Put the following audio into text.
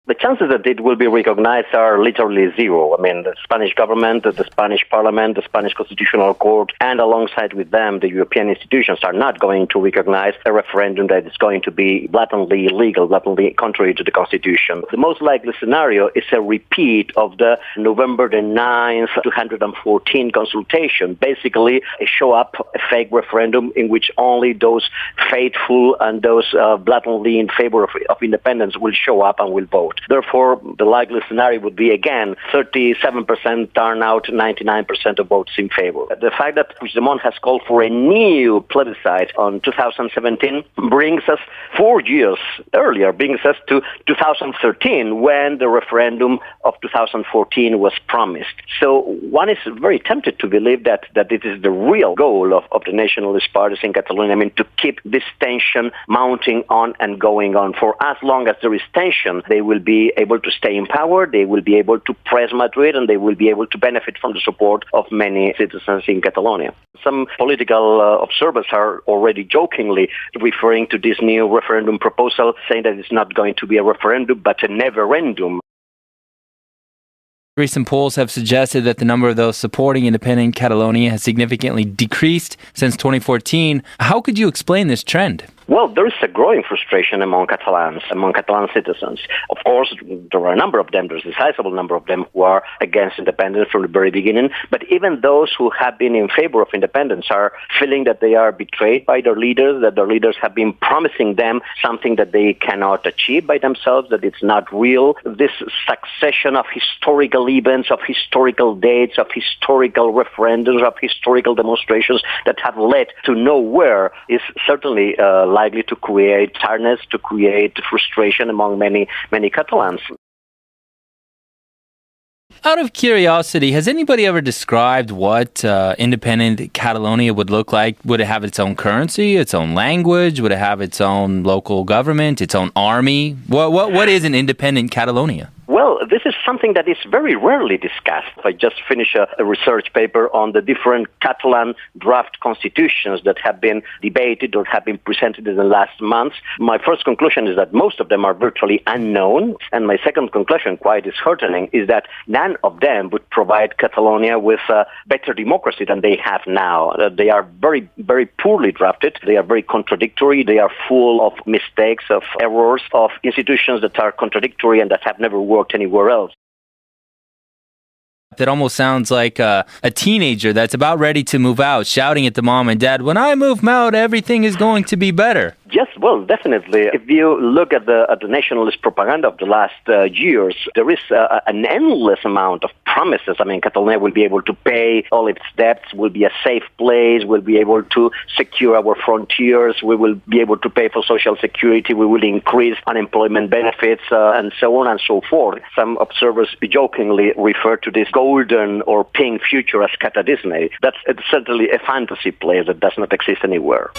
The chances that it will be recognized are literally zero. I mean, the Spanish government, the Spanish parliament, the Spanish Constitutional Court, and alongside with them, the European institutions are not going to recognize a referendum that is going to be blatantly illegal, blatantly contrary to the Constitution. The most likely scenario is a repeat of the November the 9th, 2014 consultation. Basically, a show-up, a fake referendum in which only those faithful and those blatantly in favor of independence will show up and will vote. Therefore, the likely scenario would be, again, 37% turnout, 99% of votes in favor. The fact that Puigdemont has called for a new plebiscite on 2017 brings us 4 years earlier, brings us to 2013, when the referendum of 2014 was promised. So one is very tempted to believe that it is the real goal of the nationalist parties in Catalonia, to keep this tension mounting on and going on. For as long as there is tension, they will be able to stay in power, they will be able to press Madrid, and they will be able to benefit from the support of many citizens in Catalonia. Some political observers are already jokingly referring to this new referendum proposal, saying that it's not going to be a referendum, but a never-endum. Recent polls have suggested that the number of those supporting independent Catalonia has significantly decreased since 2014. How could you explain this trend? Well, there is a growing frustration among Catalans, among Catalan citizens. Of course, there are a number of them, there's a sizable number of them who are against independence from the very beginning, but even those who have been in favor of independence are feeling that they are betrayed by their leaders, that their leaders have been promising them something that they cannot achieve by themselves, that it's not real. This succession of historical events, of historical dates, of historical referendums, of historical demonstrations that have led to nowhere is certainly likely to create tiredness, to create frustration among many Catalans. Out of curiosity, has anybody ever described what independent Catalonia would look like? Would it have its own currency, its own language? Would it have its own local government, its own army? What is an independent Catalonia? Well, this is something that is very rarely discussed. I just finished a research paper on the different Catalan draft constitutions that have been debated or have been presented in the last months. My first conclusion is that most of them are virtually unknown. And my second conclusion, quite disheartening, is that none of them would provide Catalonia with better democracy than they have now. They are very, very poorly drafted. They are very contradictory. They are full of mistakes, of errors, of institutions that are contradictory and that have never worked anywhere else. That almost sounds like a teenager that's about ready to move out, shouting at the mom and dad, "When I move out, everything is going to be better." Yes, well, definitely. If you look at the nationalist propaganda of the last years, there is an endless amount of promises. Catalonia will be able to pay all its debts, will be a safe place, will be able to secure our frontiers, we will be able to pay for social security, we will increase unemployment benefits, and so on and so forth. Some observers jokingly refer to this golden or pink future as Catadisney. That's certainly a fantasy place that does not exist anywhere.